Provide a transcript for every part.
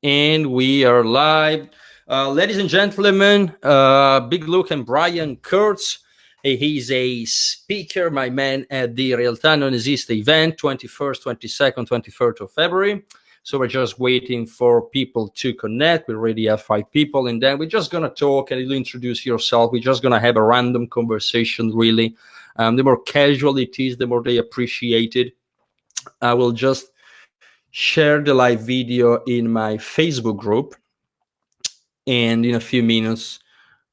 And we are live. Ladies and gentlemen, Big Luca and Brian Kurtz. He's a speaker, my man, at the Realtà Non Esiste event, 21st, 22nd, 23rd of February. So we're just waiting for people to connect. We already have 5 people, and then we're just going to talk and you'll introduce yourself. We're just going to have a random conversation, really. The more casual it is, the more they appreciate it. I will just share the live video in my Facebook group, and in a few minutes,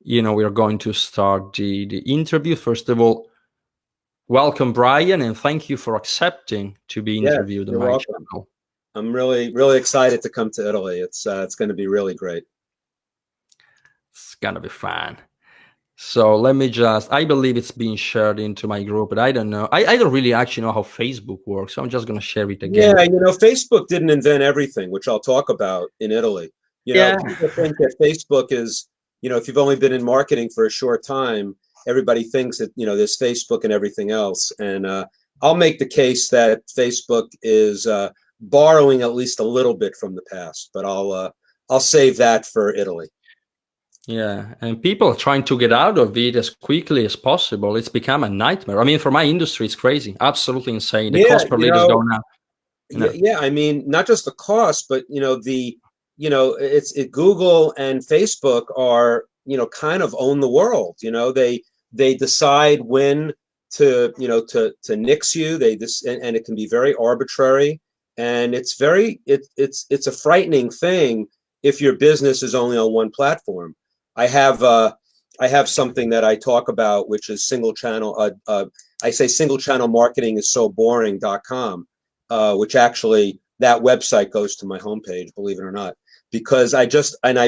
we are going to start the interview. First of all, welcome, Brian, and thank you for accepting to be interviewed on my channel. I'm really excited to come to Italy. It's going to be really great. It's gonna be fun. So let me I believe it's being shared into my group, but I don't know. I don't really actually know how Facebook works, so I'm just going to share it again. Yeah, Facebook didn't invent everything, which I'll talk about in Italy. People think that Facebook is, if you've only been in marketing for a short time, everybody thinks that, there's Facebook and everything else. And I'll make the case that Facebook is borrowing at least a little bit from the past, but I'll save that for Italy. Yeah, and people are trying to get out of it as quickly as possible. It's become a nightmare. I mean, for my industry, it's crazy, absolutely insane. The cost per lead is going up. Yeah, I mean, not just the cost, but it's Google and Facebook are kind of own the world. They decide when to nix you. And it can be very arbitrary, and it's a frightening thing if your business is only on one platform. I have something that I talk about, which is single channel. I say single channel marketing is so boring.com, which actually that website goes to my homepage, believe it or not, because I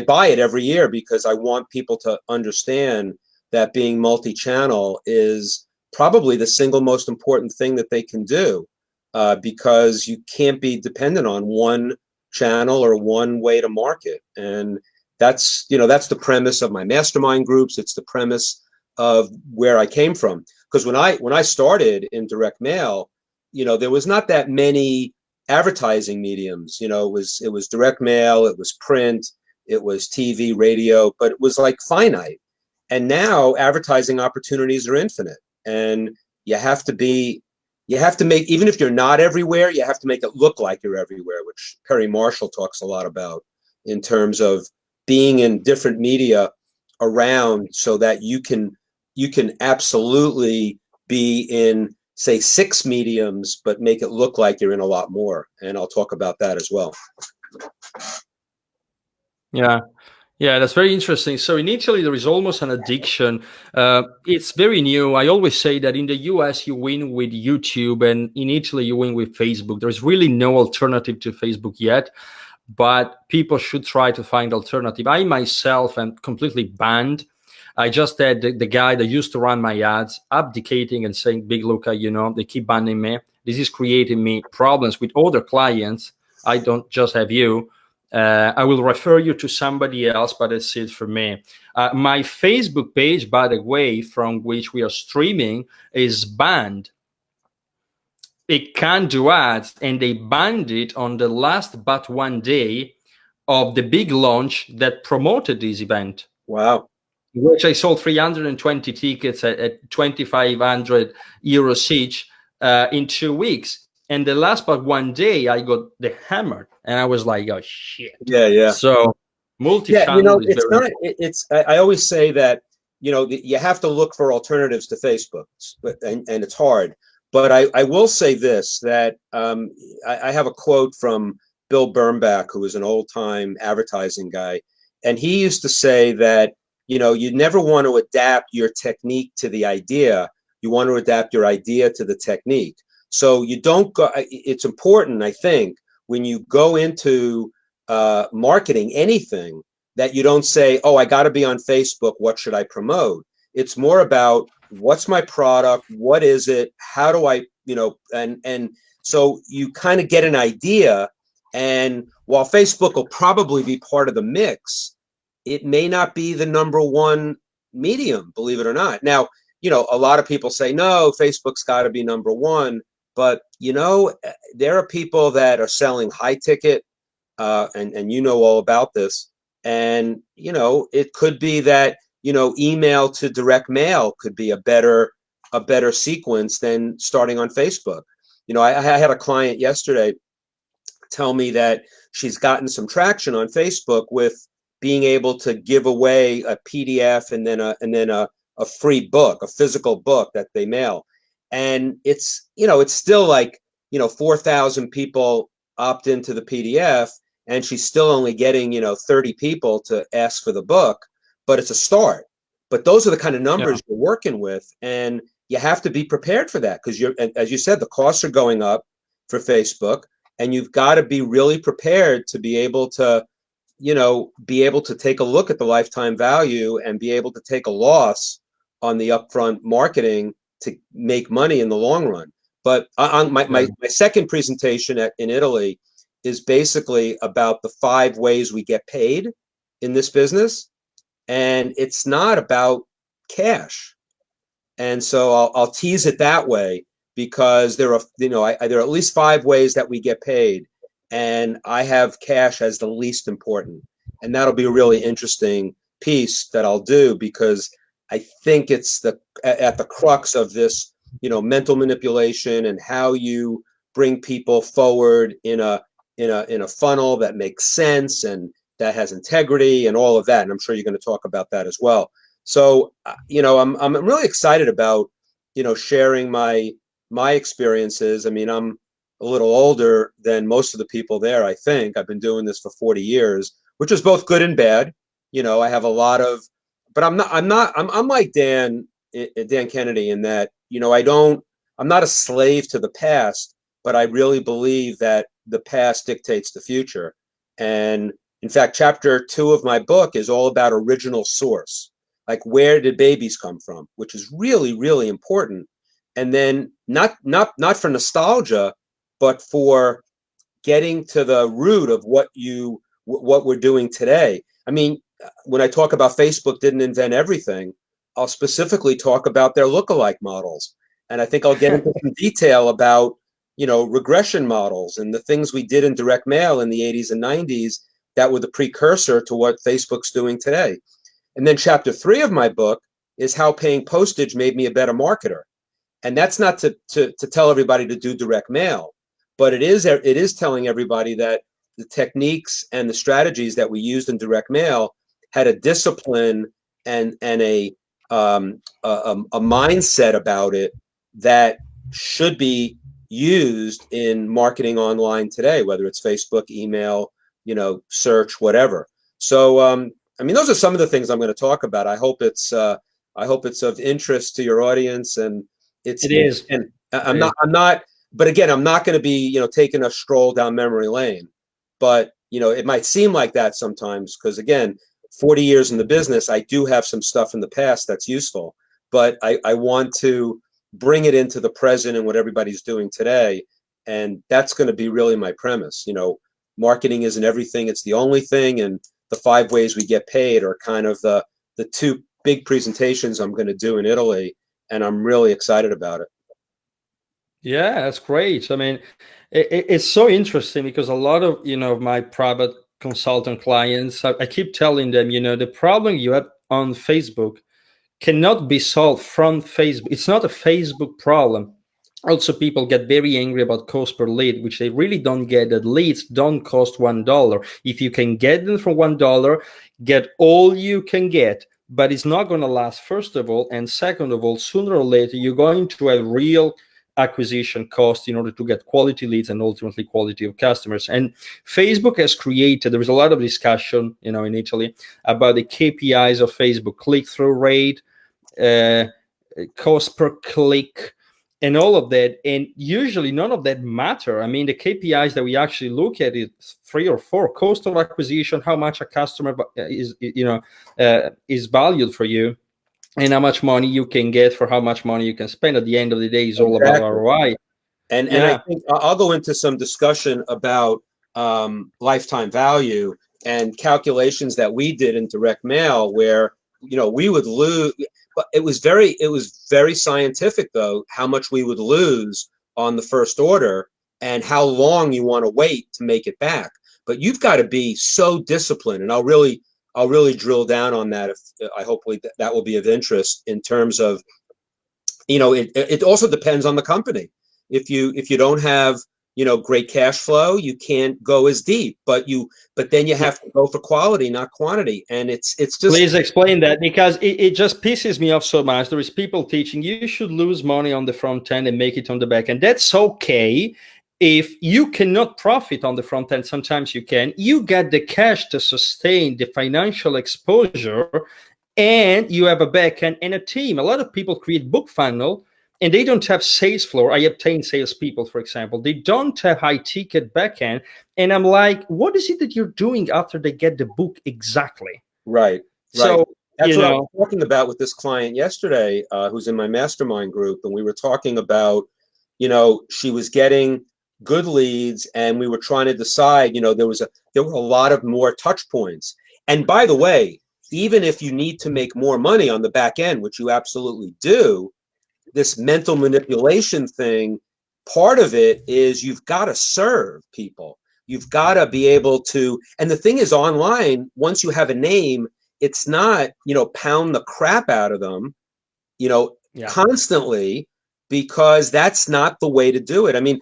buy it every year because I want people to understand that being multi-channel is probably the single most important thing that they can do, because you can't be dependent on one channel or one way to market. And that's the premise of my mastermind groups. It's the premise of where I came from. Because when I started in direct mail, there was not that many advertising mediums. It was direct mail, it was print, it was TV, radio, but it was like finite. And now advertising opportunities are infinite, and you have to make, even if you're not everywhere, you have to make it look like you're everywhere, which Perry Marshall talks a lot about in terms of being in different media around, so that you can absolutely be in, say, 6 mediums, but make it look like you're in a lot more. And I'll talk about that as well. Yeah, that's very interesting. So in Italy, there is almost an addiction. It's very new. I always say that in the US, you win with YouTube, and in Italy, you win with Facebook. There's really no alternative to Facebook yet, but people should try to find alternative. I myself am completely banned. I just had the guy that used to run my ads abdicating and saying, Big Luca, they keep banning me. This is creating me problems with other clients. I don't just have you. I will refer you to somebody else, but that's it for me. My Facebook page, by the way, from which we are streaming, is banned. It can't do ads, and they banned it on the last but one day of the big launch that promoted this event. Wow. Which I sold 320 tickets at 2,500 euros each in 2 weeks. And the last but one day, I got the hammered, and I was like, "Oh shit!" Yeah. So multi-channel is very. I always say that you have to look for alternatives to Facebook, and it's hard. But I will say this, that I have a quote from Bill Bernbach, who was an old-time advertising guy, and he used to say that you never want to adapt your technique to the idea. You want to adapt your idea to the technique. So you don't go. It's important, I think, when you go into marketing anything, that you don't say, "Oh, I got to be on Facebook. What should I promote?" It's more about, what's my product? What is it? How do I, and so you kind of get an idea. And while Facebook will probably be part of the mix, it may not be the number one medium, believe it or not. Now, a lot of people say, no, Facebook's got to be number one. But, there are people that are selling high ticket and you know all about this. And it could be that email to direct mail could be a better sequence than starting on Facebook. I had a client yesterday tell me that she's gotten some traction on Facebook with being able to give away a PDF and then a free book, a physical book that they mail. And it's still like 4,000 people opt into the PDF, and she's still only getting 30 people to ask for the book, but it's a start. But those are the kind of numbers you're working with, and you have to be prepared for that, because as you said, the costs are going up for Facebook, and you've got to be really prepared to be able to take a look at the lifetime value and be able to take a loss on the upfront marketing to make money in the long run. But my second presentation in Italy is basically about the 5 ways we get paid in this business, and it's not about cash. And so I'll tease it that way, because there are there are at least 5 ways that we get paid, and I have cash as the least important. And that'll be a really interesting piece that I'll do, because I think it's at the crux of this, mental manipulation and how you bring people forward in a funnel that makes sense and that has integrity and all of that. And I'm sure you're going to talk about that as well. So, I'm really excited about, sharing my experiences. I mean, I'm a little older than most of the people there. I think I've been doing this for 40 years, which is both good and bad. I have a lot of, but I'm like Dan Kennedy in that, I'm not a slave to the past, but I really believe that the past dictates the future. And in fact, chapter 2 of my book is all about original source. Like, where did babies come from, which is really, really important. And then not for nostalgia, but for getting to the root of what we're doing today. I mean, when I talk about Facebook didn't invent everything, I'll specifically talk about their lookalike models. And I think I'll get into some detail about, regression models and the things we did in direct mail in the 80s and 90s that were the precursor to what Facebook's doing today. And then chapter 3 of my book is how paying postage made me a better marketer. And that's not to tell everybody to do direct mail, but it is telling everybody that the techniques and the strategies that we used in direct mail had a discipline and a mindset about it that should be used in marketing online today, whether it's Facebook, email, search, whatever. So, I mean, those are some of the things I'm going to talk about. I hope it's of interest to your audience, and it is. And I'm not. But again, I'm not going to be, taking a stroll down memory lane. But it might seem like that sometimes, because again, 40 years in the business, I do have some stuff in the past that's useful. But I want to bring it into the present and what everybody's doing today, and that's going to be really my premise. Marketing isn't everything; it's the only thing, and the 5 ways we get paid are kind of the 2 big presentations I'm going to do in Italy, and I'm really excited about it. Yeah, that's great. I mean, it's so interesting, because a lot of my private consultant clients, I keep telling them, the problem you have on Facebook cannot be solved from Facebook. It's not a Facebook problem. Also, people get very angry about cost per lead, which they really don't get. That leads don't cost $1. If you can get them for $1, get all you can get. But it's not going to last, first of all. And second of all, sooner or later, you're going to have real acquisition cost in order to get quality leads and ultimately quality of customers. And Facebook has created, there is a lot of discussion, in Italy about the KPIs of Facebook: click-through rate, cost per click, and all of that. And usually none of that matter. I mean, the KPIs that we actually look at is 3 or 4: cost of acquisition, how much a customer is valued for you, and how much money you can get for how much money you can spend. At the end of the day, it's all about ROI. And I think I'll go into some discussion about lifetime value and calculations that we did in direct mail, where we would lose. But it was very scientific, though, how much we would lose on the first order and how long you want to wait to make it back. but you've got to be so disciplined. And I'll really drill down on that. If I hopefully that will be of interest in terms of, it also depends on the company. If you don't have, great cash flow, you can't go as deep, but then you have to go for quality, not quantity. And it's just. Please explain that, because it just pisses me off so much. There is people teaching you should lose money on the front end and make it on the back end. That's okay. If you cannot profit on the front end, sometimes you can. You get the cash to sustain the financial exposure, and you have a back end and a team. A lot of people create book funnel and they don't have sales floor. I obtain salespeople, for example. They don't have high ticket back end. And I'm like, what is it that you're doing after they get the book exactly? Right. So, that's what I was talking about with this client yesterday, who's in my mastermind group. And we were talking about, she was getting good leads, and we were trying to decide, there were a lot of more touch points. And by the way, even if you need to make more money on the back end, which you absolutely do, this mental manipulation thing, part of it is you've got to serve people. You've got to be able to, and the thing is, online, once you have a name, it's not, pound the crap out of them, constantly, because that's not the way to do it. I mean,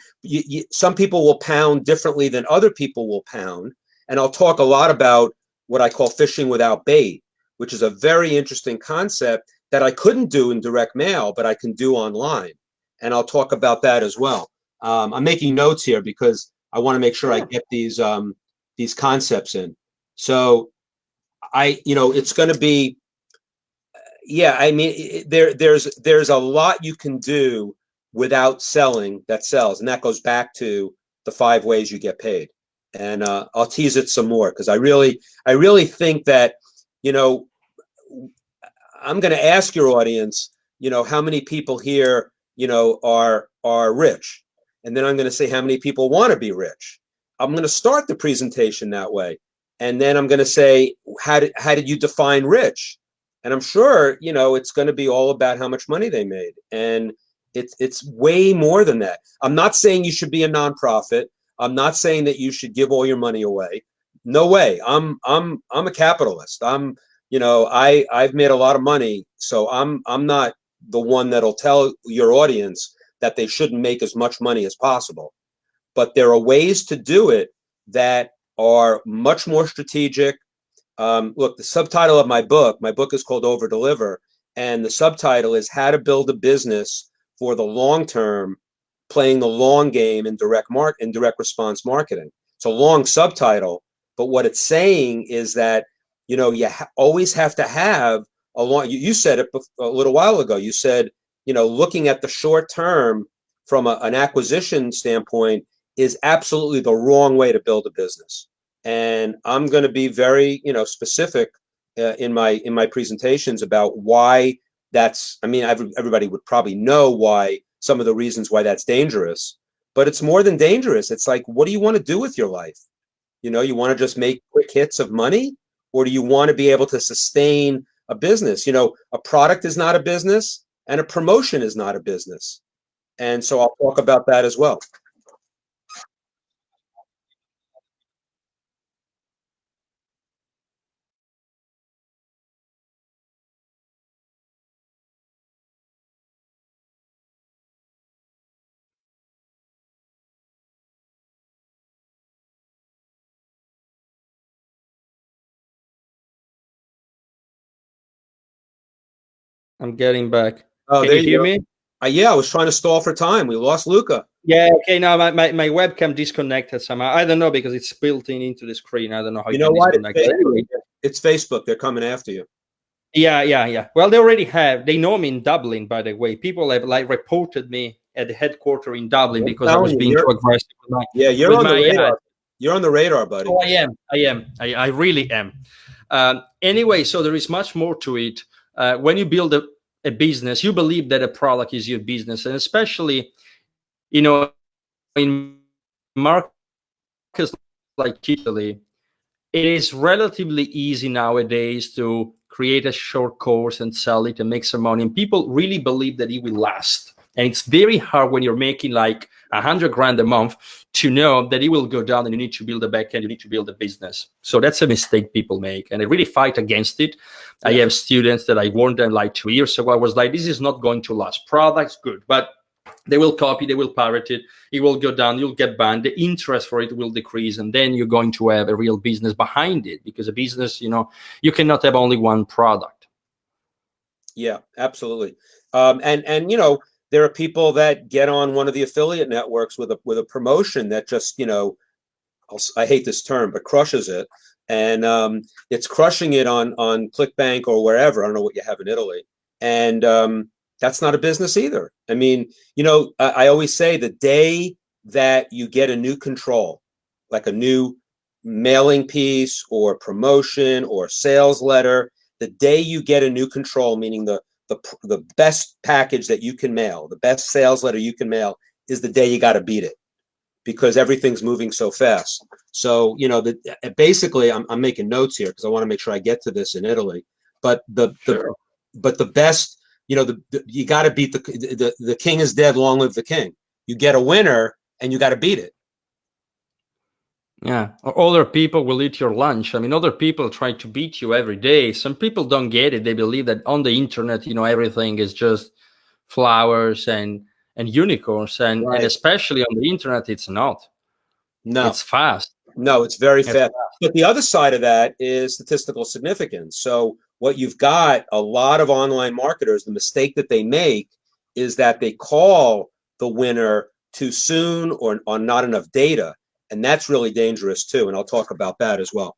some people will pound differently than other people will pound. And I'll talk a lot about what I call fishing without bait, which is a very interesting concept that I couldn't do in direct mail, but I can do online. And I'll talk about that as well. I'm making notes here because I want to make sure I get these concepts in. So it's going to be, I mean, there's a lot you can do without selling that sells. And that goes back to the 5 ways you get paid. And I'll tease it some more, because I really think that, I'm going to ask your audience, how many people here, are rich? And then I'm going to say how many people want to be rich. I'm going to start the presentation that way. And then I'm going to say, how did you define rich? And I'm sure, it's going to be all about how much money they made. And it's way more than that. I'm not saying you should be a nonprofit. I'm not saying that you should give all your money away. No way. I'm a capitalist. I've made a lot of money, so I'm not the one that'll tell your audience that they shouldn't make as much money as possible. But there are ways to do it that are much more strategic. Look, the subtitle of my book is called Over Deliver, and the subtitle is How to Build a Business for the Long Term, Playing the Long Game in Direct Response Marketing. It's a long subtitle, but what it's saying is that, you always have to have a long, you said it a little while ago, you said, looking at the short term from an acquisition standpoint is absolutely the wrong way to build a business. And I'm going to be very, specific in my presentations about why that's, I mean, everybody would probably know why, some of the reasons why that's dangerous, but it's more than dangerous. It's like, what do you want to do with your life? You want to just make quick hits of money, or do you want to be able to sustain a business? A product is not a business, and a promotion is not a business. And so I'll talk about that as well. I'm getting back. Oh, Can there you hear go. me? Yeah, I was trying to stall for time. We lost Luca. Yeah, okay. Now my webcam disconnected somehow. I don't know, because it's built into the screen. I don't know how you can disconnect it. Anyway. It's Facebook. They're coming after you. Yeah. Well, they already have. They know me in Dublin, by the way. People have reported me at the headquarters in Dublin because I was being too aggressive. You're on the radar. You're on the radar, buddy. Oh, I am. I really am. Anyway, so there is much more to it. When you build a business, you believe that a product is your business, and especially, in markets like Italy, it is relatively easy nowadays to create a short course and sell it and make some money. And people really believe that it will last. And it's very hard when you're making like 100 grand a month to know that it will go down and you need to build a backend, you need to build a business. So that's a mistake people make. And I really fight against it. Yeah. I have students that I warned them like 2 years ago. I was like, this is not going to last. Products, good. But they will copy, they will pirate it, it will go down, you'll get banned, the interest for it will decrease, and then you're going to have a real business behind it, because a business, you cannot have only one product. Yeah, absolutely. And there are people that get on one of the affiliate networks with a promotion that just, I hate this term, but crushes it. And it's crushing it on ClickBank or wherever. I don't know what you have in Italy. And that's not a business either. I mean, I always say the day that you get a new control, like a new mailing piece or promotion or sales letter, the day you get a new control, meaning the best package that you can mail, the best sales letter you can mail, is the day you got to beat it, because everything's moving so fast. So, basically, I'm making notes here because I want to make sure I get to this in Italy. But the best, you got to beat the king is dead, long live the king. You get a winner and you got to beat it. Yeah, or other people will eat your lunch. I mean, other people try to beat you every day. Some people don't get it. They believe that on the internet, everything is just flowers and unicorns, and especially on the internet, it's not. No, it's fast. No, it's very fast. But the other side of that is statistical significance. So what you've got, a lot of online marketers, the mistake that they make is that they call the winner too soon or on not enough data. And that's really dangerous too. And I'll talk about that as well.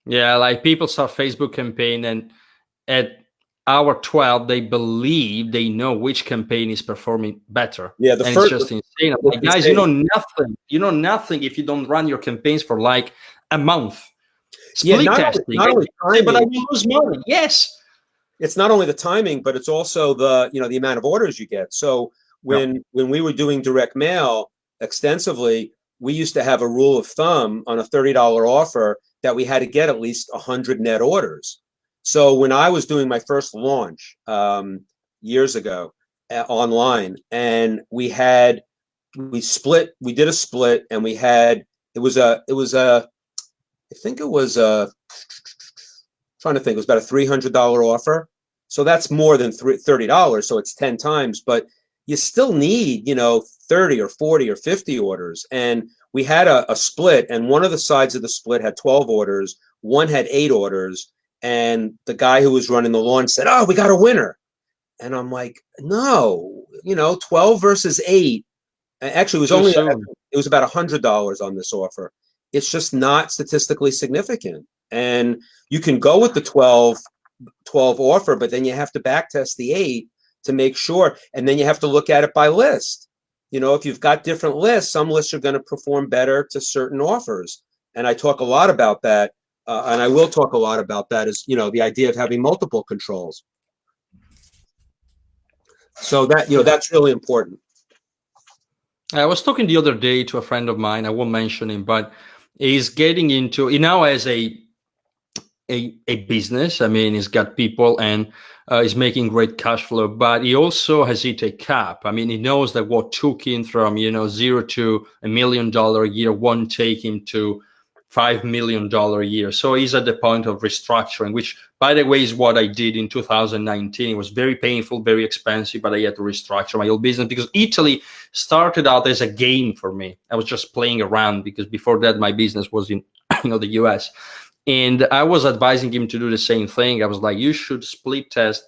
Yeah, like people start Facebook campaign, and at hour 12, they believe they know which campaign is performing better. Yeah, it's just insane. Like, guys, you know nothing. You know nothing if you don't run your campaigns for like a month. Split testing. Not only timing, but I will lose money. Yes. It's not only the timing, but it's also the amount of orders you get. So when we were doing direct mail extensively, we used to have a rule of thumb on a $30 offer that we had to get at least 100 net orders. So when I was doing my first launch years ago online, and we did a split, and we had, it was about a $300 offer. So that's more than $30. So it's 10 times, but you still need, 30 or 40 or 50 orders. And we had a split, and one of the sides of the split had 12 orders. One had 8 orders. And the guy who was running the launch said, "Oh, we got a winner." And I'm like, no, 12 versus 8. Actually, it was about $100 on this offer. It's just not statistically significant. And you can go with the 12 offer, but then you have to back test the 8 to make sure. And then you have to look at it by list. If you've got different lists, some lists are going to perform better to certain offers. And I talk a lot about that. And I will talk a lot about that, is, the idea of having multiple controls. So that, that's really important. I was talking the other day to a friend of mine. I won't mention him, but he's getting into, he now has a business. I mean, he's got people, and he's making great cash flow, but he also has hit a cap. I mean, he knows that what took him from, 0 to $1 million a year won't take him to $5 million a year. So he's at the point of restructuring, which, by the way, is what I did in 2019. It was very painful, very expensive, but I had to restructure my whole business, because Italy started out as a game for me. I was just playing around, because before that, my business was in the US. And I was advising him to do the same thing. I was like, you should split test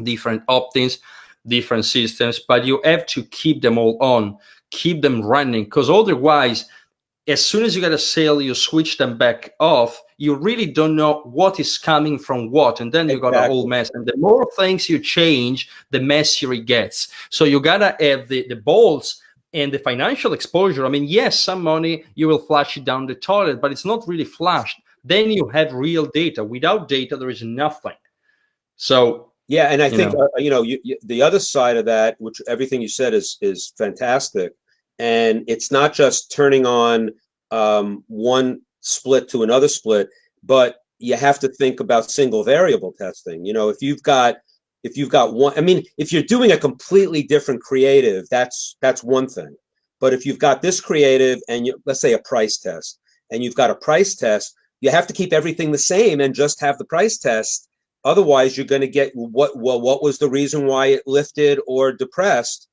different opt-ins, different systems, but you have to keep them all on, keep them running, because otherwise, as soon as you get a sale, you switch them back off, you really don't know what is coming from what, and then you got a whole mess. And the more things you change, the messier it gets. So you gotta have the balls and the financial exposure. I mean, yes, some money, you will flush it down the toilet, but it's not really flushed. Then you have real data. Without data, there is nothing. So yeah, and I think the other side of that, which everything you said is fantastic, and it's not just turning on one split to another split, but you have to think about single variable testing. If you've got one, I mean, if you're doing a completely different creative, that's one thing. But if you've got this creative and let's say a price test, and you've got a price test, you have to keep everything the same and just have the price test. Otherwise, you're going to get what was the reason why it lifted or depressed,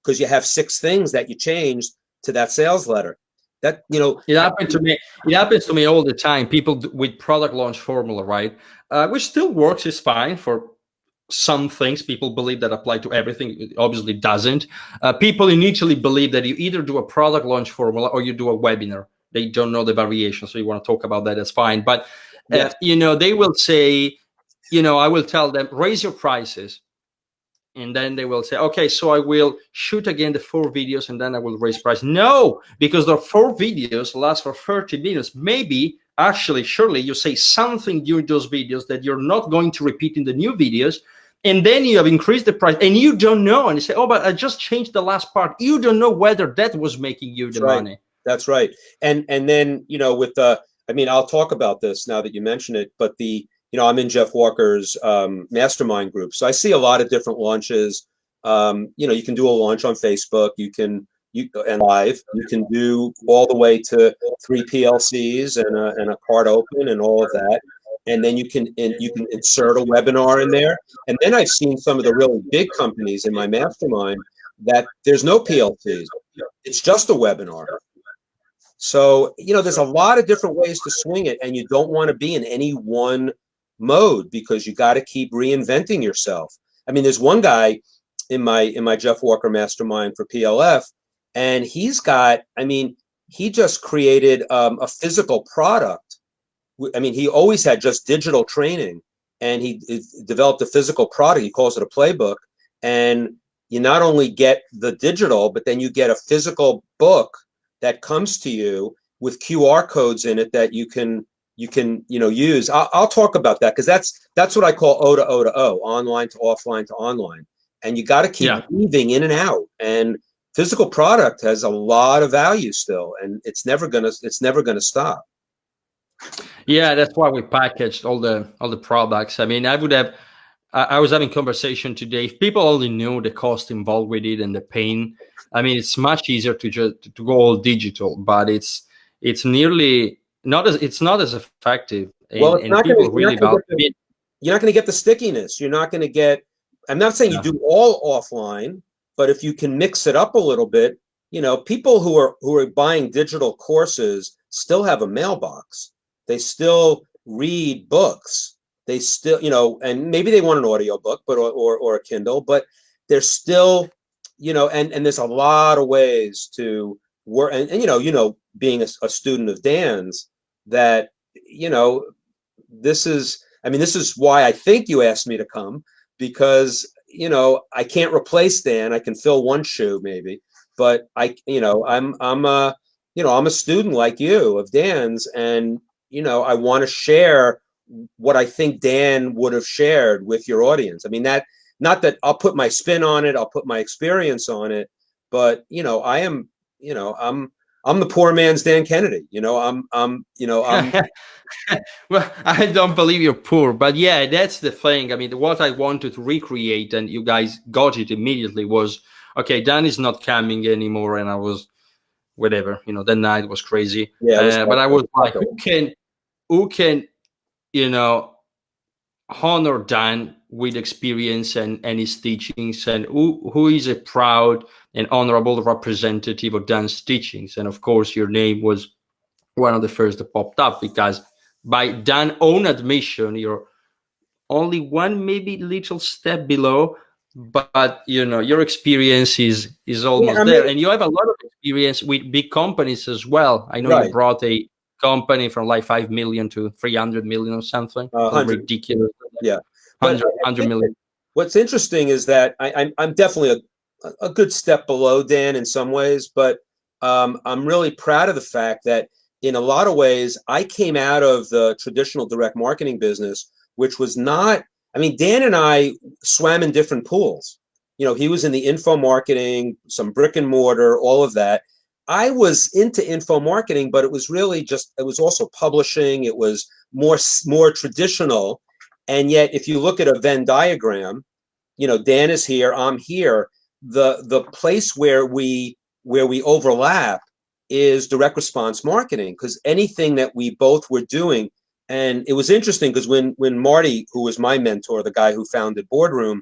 because you have 6 things that you changed to that sales letter. That, it happened to me. It happens to me all the time. People with product launch formula, right? Which still works, is fine for some things. People believe that apply to everything. It obviously doesn't. People initially believe that you either do a product launch formula or you do a webinar. They don't know the variation. So you want to talk about that, that's fine. But, yes. They will say, I will tell them, raise your prices. And then they will say, okay, so I will shoot again the 4 videos and then I will raise price. No, because the 4 videos last for 30 minutes. Maybe, actually, surely you say something during those videos that you're not going to repeat in the new videos. And then you have increased the price and you don't know. And you say, oh, but I just changed the last part. You don't know whether that was making you the money. That's right. And then, with I'll talk about this now that you mention it, but I'm in Jeff Walker's mastermind group. So I see a lot of different launches. You can do a launch on Facebook. And live. You can do all the way to 3 PLCs and a card open and all of that. And then you can insert a webinar in there. And then I've seen some of the really big companies in my mastermind that there's no PLCs. It's just a webinar. So, there's a lot of different ways to swing it, and you don't want to be in any one mode because you got to keep reinventing yourself. There's one guy in my Jeff Walker mastermind for PLF, and he's got, he just created a physical product. He always had just digital training, and he developed a physical product. He calls it a playbook, and you not only get the digital, but then you get a physical book that comes to you with QR codes in it that you can use. I'll talk about that, because that's what I call O to O to O, online to offline to online. And you got to keep weaving in and out. And physical product has a lot of value still, and it's never gonna stop. Yeah, that's why we packaged all the products. I was having conversation today. If people only knew the cost involved with it and the pain, it's much easier to go all digital, but it's nearly not as effective. Well, you're not going to get the stickiness. You're not going to get. I'm not saying you do all offline, but if you can mix it up a little bit, people who are buying digital courses still have a mailbox. They still read books. They still, and maybe they want an audio book, but or a Kindle, but they're still, and there's a lot of ways to work. And being a student of Dan's, that this is why I think you asked me to come, because I can't replace Dan. I can fill one shoe maybe, but I'm a student like you of Dan's, and I want to share what I think Dan would have shared with your audience. Not that I'll put my spin on it, I'll put my experience on it, but I'm the poor man's Dan Kennedy. I'm Well, I don't believe you're poor, but yeah, that's the thing. What I wanted to recreate, and you guys got it immediately, was, okay, Dan is not coming anymore, and I was whatever. That night was crazy. Yeah, but I was like, who can honor Dan with experience and his teachings, and who is a proud and honorable representative of Dan's teachings? And of course, your name was one of the first that popped up, because by Dan's own admission, you're only one maybe little step below, but your experience is almost there, and you have a lot of experience with big companies as well. I know you brought a company from like 5 million to 300 million or something. Ridiculous. Yeah. 100 million. What's interesting is that I'm definitely a good step below Dan in some ways, but I'm really proud of the fact that in a lot of ways I came out of the traditional direct marketing business, which was not, Dan and I swam in different pools. He was in the info marketing, some brick and mortar, all of that. I was into info marketing, but it was really it was also publishing. It was more traditional. And yet, if you look at a Venn diagram, Dan is here, I'm here. The place where we where we overlap is direct response marketing, because anything that we both were doing. And it was interesting because when Marty, who was my mentor, the guy who founded Boardroom,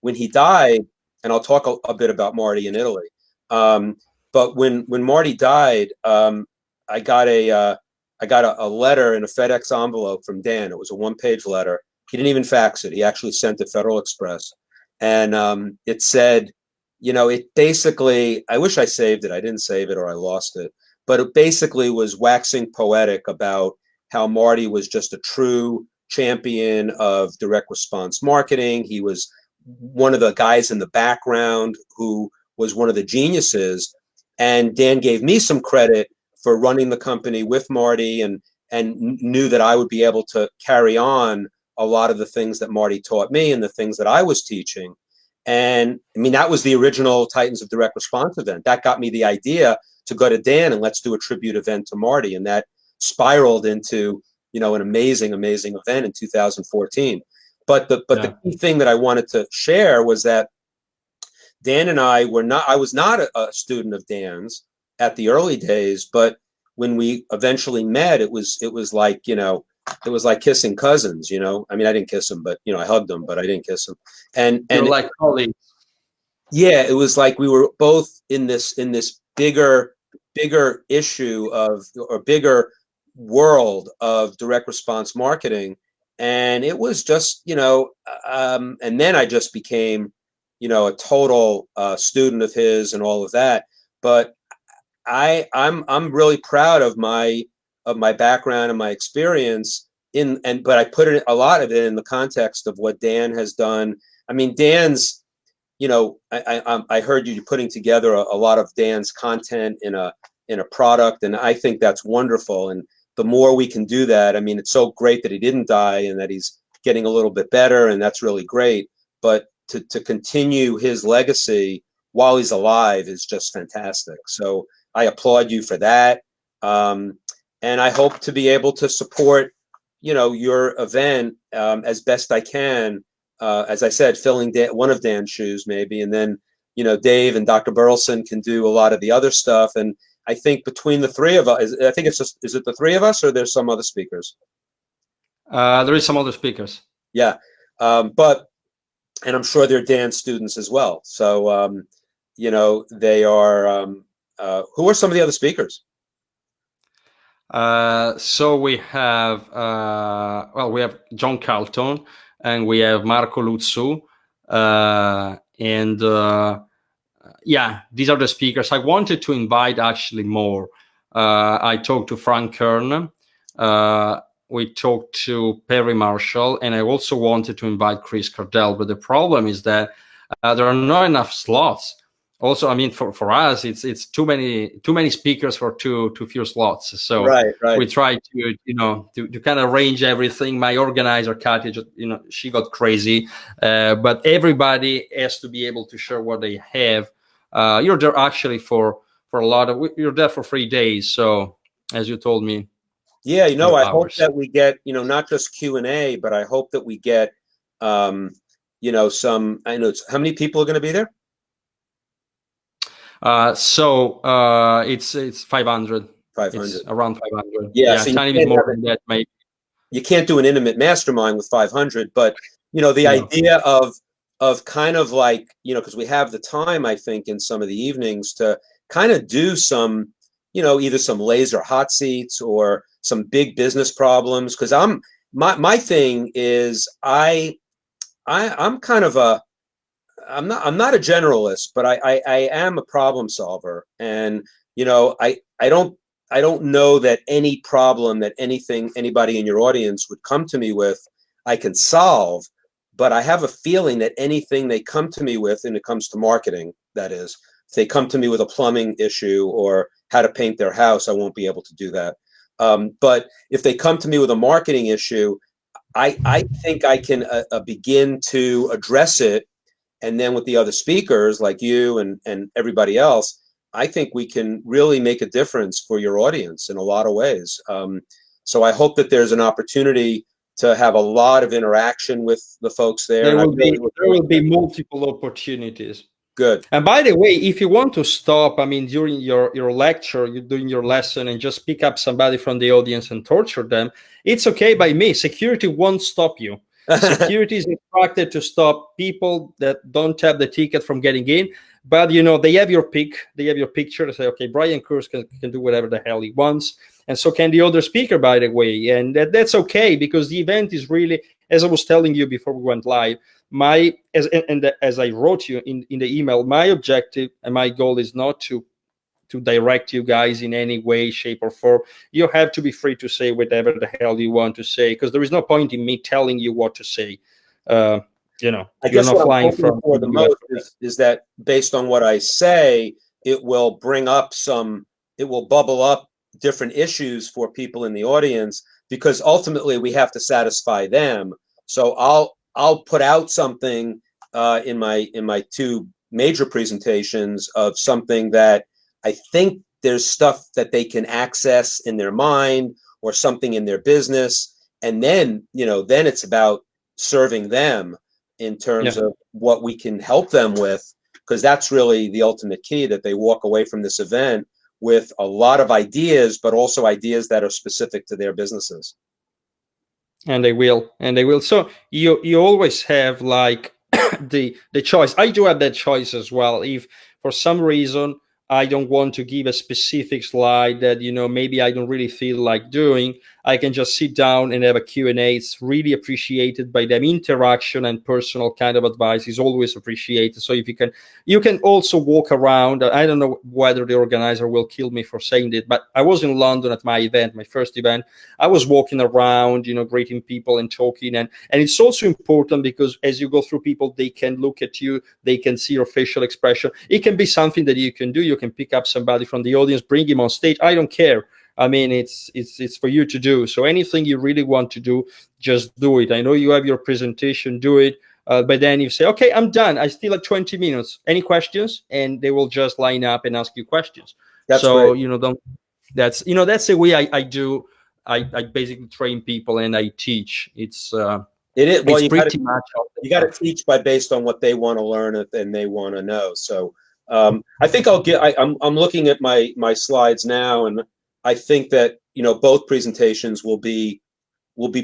when he died, and I'll talk a bit about Marty in Italy. But when Marty died, I got a letter in a FedEx envelope from Dan. It was a 1-page letter. He didn't even fax it. He actually sent it Federal Express, and it said, it basically, I wish I saved it. I didn't save it, or I lost it. But it basically was waxing poetic about how Marty was just a true champion of direct response marketing. He was one of the guys in the background who was one of the geniuses. And Dan gave me some credit for running the company with Marty, and knew that I would be able to carry on a lot of the things that Marty taught me and the things that I was teaching. And I mean, that was the original Titans of Direct Response event. That got me the idea to go to Dan and let's do a tribute event to Marty. And that spiraled into, an amazing, amazing event in 2014. But the key thing that I wanted to share was that Dan and I I was not a student of Dan's at the early days, but when we eventually met, it was like, it was like kissing cousins, I mean, I didn't kiss him, but, I hugged him, but I didn't kiss him. And like colleagues. Yeah, it was like we were both in this bigger issue of, or bigger world of direct response marketing. And it was just, and then I just became, a total student of his and all of that. But I'm really proud of my background and my experience but I put a lot of it in the context of what Dan has done. I mean, Dan's, I heard you putting together a lot of Dan's content in a product, and I think that's wonderful. And the more we can do that, I mean, it's so great that he didn't die and that he's getting a little bit better, and that's really great. But to continue his legacy while he's alive is just fantastic. So I applaud you for that. And I hope to be able to support, your event as best I can. As I said, filling one of Dan's shoes maybe, and then, Dave and Dr. Burleson can do a lot of the other stuff. And I think between the three of us, I think is it the three of us, or there's some other speakers? There is some other speakers. Yeah. And I'm sure they're Dan's students as well. So, they are, who are some of the other speakers? So we have, we have John Carlton, and we have Marco Luzzu. These are the speakers. I wanted to invite actually more. I talked to Frank Kern. We talked to Perry Marshall, and I also wanted to invite Chris Cardell. But the problem is that there are not enough slots. Also, I mean, for us, it's too many speakers for too few slots. So right. We try to to kind of arrange everything. My organizer, Katya, just, she got crazy. But everybody has to be able to share what they have. You're there actually for a lot of. You're there for 3 days. So as you told me. Yeah, I hope that we get, not just Q&A, but I hope that we get, some. I know how many people are going to be there. It's 500. 500. It's around 500. Yeah, so a tiny bit more than that, maybe. You can't do an intimate mastermind with 500, but the idea of kind of like, because we have the time, I think, in some of the evenings to kind of do some, either some laser hot seats or some big business problems. Because my thing is I'm kind of I'm not a generalist, but I am a problem solver. And, I don't know that any problem that anybody in your audience would come to me with, I can solve, but I have a feeling that anything they come to me with, and it comes to marketing, that is, if they come to me with a plumbing issue or how to paint their house, I won't be able to do that. But if they come to me with a marketing issue, I think I can begin to address it. And then with the other speakers like you and everybody else, I think we can really make a difference for your audience in a lot of ways. So I hope that there's an opportunity to have a lot of interaction with the folks there. There will be multiple opportunities. Good. And by the way, if you want to stop, I mean, during your lecture, you're doing your lesson and just pick up somebody from the audience and torture them, it's okay by me. Security won't stop you. Security is instructed to stop people that don't have the ticket from getting in. But, they have your pick. They have your picture. They say, okay, Brian Kurtz can do whatever the hell he wants. And so can the other speaker, by the way. And that's okay, because the event is really, as I was telling you before we went live, as I wrote you in the email, my objective and my goal is not to direct you guys in any way, shape, or form. You have to be free to say whatever the hell you want to say, because there is no point in me telling you what to say. I You're guess not what I'm flying hoping from for the the US. most is that based on what I say, it will bring up it will bubble up different issues for people in the audience, because ultimately we have to satisfy them. So I'll put out something in my two major presentations of something that I think there's stuff that they can access in their mind or something in their business, and then then it's about serving them in terms of what we can help them with, because that's really the ultimate key, that they walk away from this event with a lot of ideas, but also ideas that are specific to their businesses. And they will. So you always have like the choice. I do have that choice as well. If for some reason I don't want to give a specific slide that maybe I don't really feel like doing, I can just sit down and have a Q&A. It's really appreciated by them. Interaction and personal kind of advice is always appreciated. So if you can also walk around. I don't know whether the organizer will kill me for saying that, but I was in London at my event, my first event. I was walking around, greeting people and talking. And it's also important, because as you go through people, they can look at you, they can see your facial expression. It can be something that you can do. You can pick up somebody from the audience, bring him on stage. I don't care. I mean, it's for you to do. So anything you really want to do, just do it. I know you have your presentation, do it. But then you say, okay, I'm done. I still have 20 minutes. Any questions? And they will just line up and ask you questions. That's so, great. that's the way I do. I basically train people and I teach. It's It is. Well, it's pretty much you got to teach based on what they want to learn and they want to know. So I think I'm looking at my slides now, and I think that both presentations will be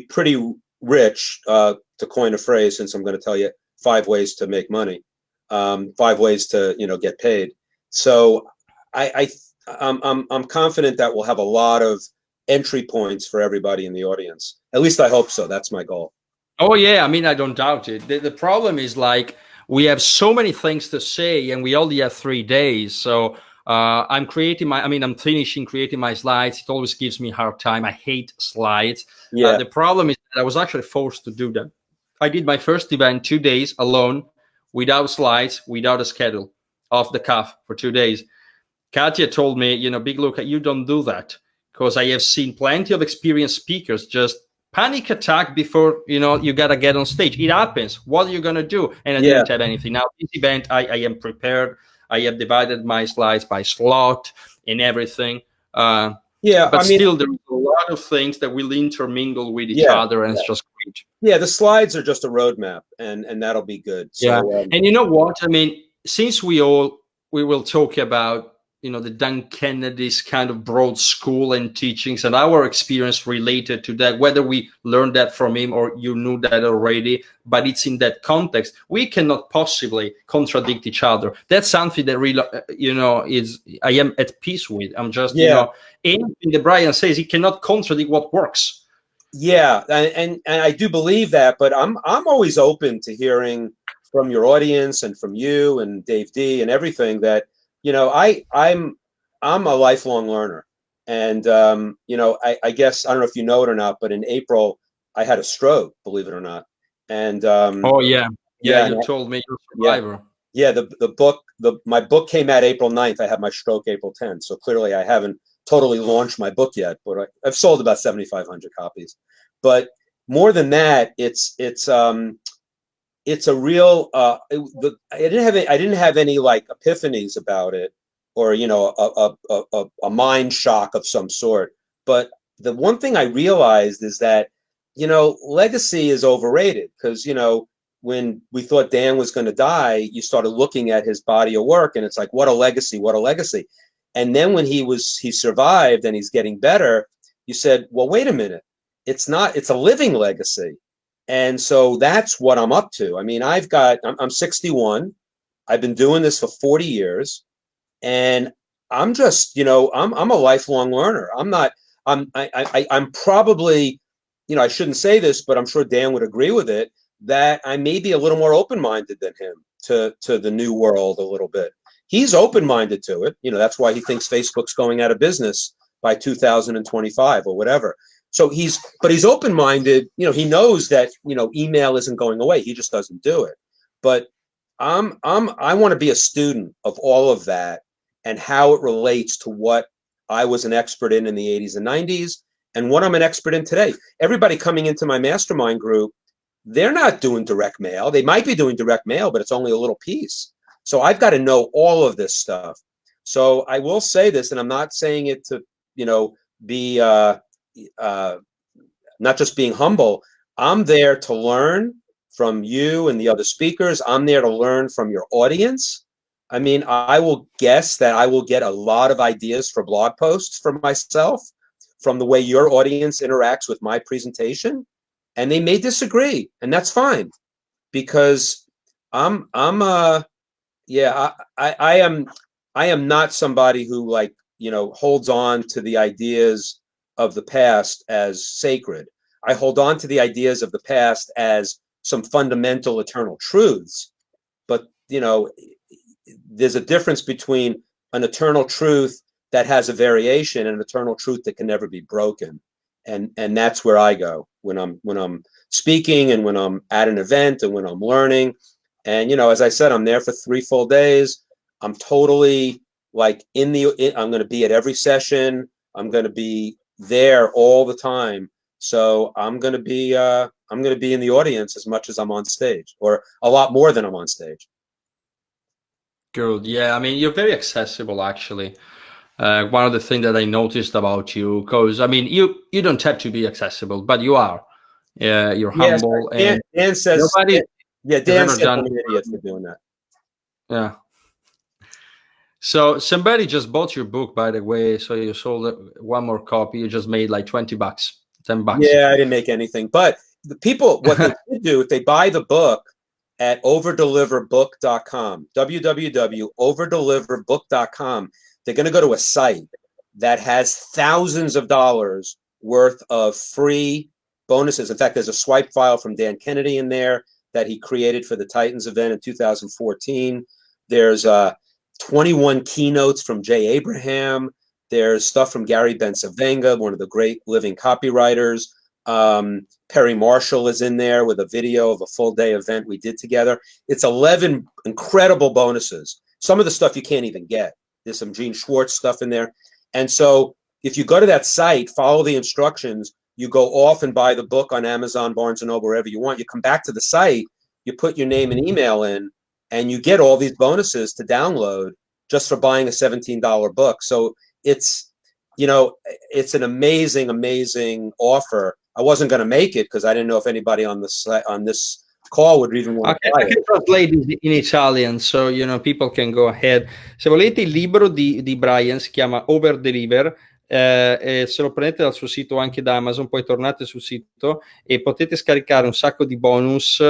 pretty rich. To coin a phrase, since I'm going to tell you 5 ways to make money, 5 ways to get paid. So I'm confident that we'll have a lot of entry points for everybody in the audience. At least I hope so. That's my goal. Oh yeah, I mean, I don't doubt it. The problem is, like, we have so many things to say, and we only have 3 days. So I'm finishing creating my slides. It always gives me a hard time. I hate slides. Yeah. The problem is that I was actually forced to do them. I did my first event 2 days alone, without slides, without a schedule, off the cuff for 2 days. Katya told me, Big Luca, you don't do that, because I have seen plenty of experienced speakers just panic attack before you gotta get on stage. It happens. What are you gonna do? And I didn't have anything. Now this event, I am prepared. I have divided my slides by slot and everything. But still, there's a lot of things that will intermingle with each other, and it's just great. Yeah, the slides are just a roadmap, and that'll be good. So, and you know what? I mean, since we will talk about the Dan Kennedy's kind of broad school and teachings and our experience related to that, whether we learned that from him or you knew that already, but it's in that context, we cannot possibly contradict each other. That's something that really, I am at peace with. I'm just, anything that Brian says, he cannot contradict what works. Yeah, and I do believe that, but I'm always open to hearing from your audience and from you and Dave D and everything that, I'm a lifelong learner. And, I guess, I don't know if you know it or not, but in April, I had a stroke, believe it or not. And you told me you're a survivor. Yeah, my book came out April 9th. I had my stroke April 10th. So clearly I haven't totally launched my book yet, but I've sold about 7,500 copies. But more than that, it's a real. I didn't have any like epiphanies about it, or a mind shock of some sort. But the one thing I realized is that legacy is overrated, because when we thought Dan was going to die, you started looking at his body of work, and it's like, what a legacy, what a legacy. And then when he survived and he's getting better, you said, well, wait a minute, it's a living legacy. And so that's what I'm up to. I mean, I'm 61. I've been doing this for 40 years, and I'm just, I'm a lifelong learner. I'm probably, I shouldn't say this, but I'm sure Dan would agree with it, that I may be a little more open-minded than him to the new world a little bit. He's open-minded to it. That's why he thinks Facebook's going out of business by 2025 or whatever. So he's open-minded. He knows that, email isn't going away. He just doesn't do it. But I want to be a student of all of that and how it relates to what I was an expert in the 80s and 90s and what I'm an expert in today. Everybody coming into my mastermind group, they're not doing direct mail. They might be doing direct mail, but it's only a little piece. So I've got to know all of this stuff. So I will say this, and I'm not saying it to, be not just being humble. I'm there to learn from you and the other speakers. I'm there to learn from your audience. I mean, I will guess that I will get a lot of ideas for blog posts for myself from the way your audience interacts with my presentation. And they may disagree, and that's fine, because I am not somebody who holds on to the ideas of the past as sacred. I hold on to the ideas of the past as some fundamental eternal truths. But, there's a difference between an eternal truth that has a variation and an eternal truth that can never be broken. And that's where I go when I'm speaking and when I'm at an event and when I'm learning. And, as I said, I'm there for 3 full days. I'm totally I'm going to be at every session. I'm going to be there all the time. So I'm going to be in the audience as much as I'm on stage, or a lot more than I'm on stage. Good. Yeah. I mean, you're very accessible, actually. One of the things that I noticed about you, because I mean, you don't have to be accessible, but you are. You're humble, and Dan says, nobody. Dan said I'm an idiot for doing that. Yeah. So somebody just bought your book, by the way. So you sold one more copy. You just made like $20, $10. Yeah, I didn't make anything. But the people, what they should do, if they buy the book at overdeliverbook.com, www.overdeliverbook.com, they're going to go to a site that has thousands of dollars worth of free bonuses. In fact, there's a swipe file from Dan Kennedy in there that he created for the Titans event in 2014. There's 21 keynotes from Jay Abraham. There's stuff from Gary Bensavenga, one of the great living copywriters. Perry Marshall is in there with a video of a full day event we did together. It's 11 incredible bonuses. Some of the stuff you can't even get. There's some Gene Schwartz stuff in there. And so if you go to that site, follow the instructions, you go off and buy the book on Amazon, Barnes & Noble, wherever you want. You come back to the site, you put your name and email in, and you get all these bonuses to download just for buying a $17 book. So it's an amazing, amazing offer. I wasn't going to make it because I didn't know if anybody on this call would even want to buy it. I can translate in Italian, so people can go ahead. Se volete il libro di Brian, si chiama Over Deliver. Se lo prendete dal suo sito, anche da Amazon, poi tornate sul sito e potete scaricare un sacco di bonus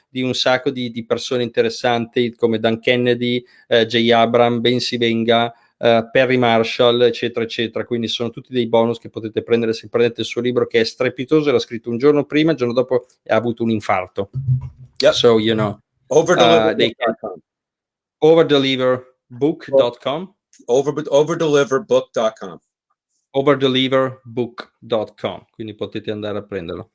di un sacco di persone interessanti come Dan Kennedy, Jay Abraham, Bensavenga, Perry Marshall, eccetera eccetera. Quindi sono tutti dei bonus che potete prendere se prendete il suo libro, che è strepitoso. L'ha scritto un giorno prima, il giorno dopo ha avuto un infarto. Yep. So overdeliverbook.com. Overdeliverbook.com. Overdeliverbook.com. Overdeliverbook.com. Quindi potete andare a prenderlo.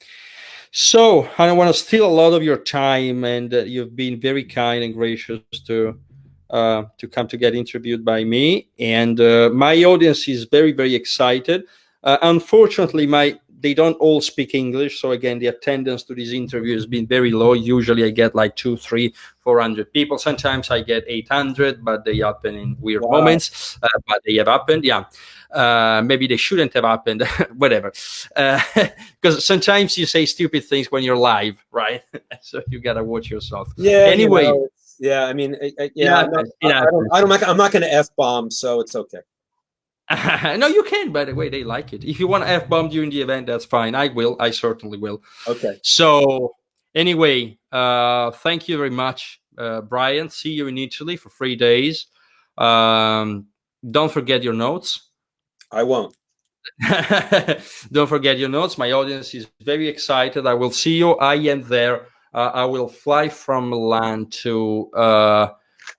So I don't want to steal a lot of your time, and you've been very kind and gracious to come to get interviewed by me, and my audience is very, very excited. Unfortunately, they don't all speak English, so again, the attendance to this interview has been very low. Usually I get like 200, 300, 400 people. Sometimes I get 800, but they happen in weird moments, but they have happened. Yeah. maybe they shouldn't have happened. Whatever, because sometimes you say stupid things when you're live, right? So you gotta watch yourself. Yeah. Anyway, yeah. I mean, yeah, I'm not going to F-bomb, so it's okay. no, you can. By the way, they like it. If you want to F-bomb during the event, that's fine. I will. I certainly will. Okay. So anyway, thank you very much, Brian. See you in Italy for 3 days. Don't forget your notes. I won't. Don't forget your notes. My audience is very excited. I will see you. I am there. I will fly from Milan to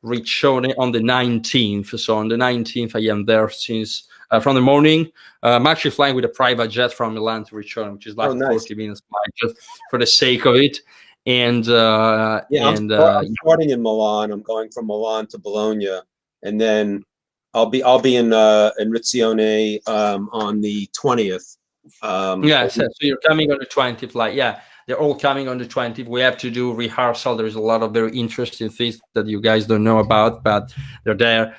Riccione on the 19th. So on the 19th, I am there since from the morning. I'm actually flying with a private jet from Milan to Riccione, which is like 40 minutes flight, just for the sake of it. And I'm starting in Milan. I'm going from Milan to Bologna, and then I'll be in Riccione on the 20th. So you're coming on the 20th, like, yeah, they're all coming on the 20th. We have to do rehearsal. There's a lot of very interesting things that you guys don't know about, but they're there.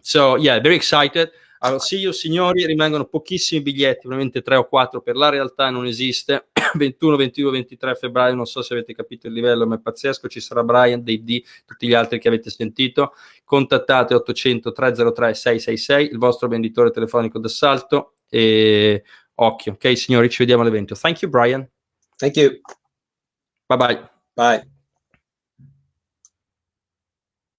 So yeah, very excited. I will see you, signori. Rimangono pochissimi biglietti, veramente 3 o 4 per la realtà non esiste. 21, 22, 23 febbraio, non so se avete capito il livello, ma è pazzesco. Ci sarà Brian, Dave D, tutti gli altri che avete sentito. Contattate 800 303 666, il vostro venditore telefonico d'assalto, e occhio, ok signori, ci vediamo all'evento. Thank you, Brian. Thank you. Bye bye. Bye.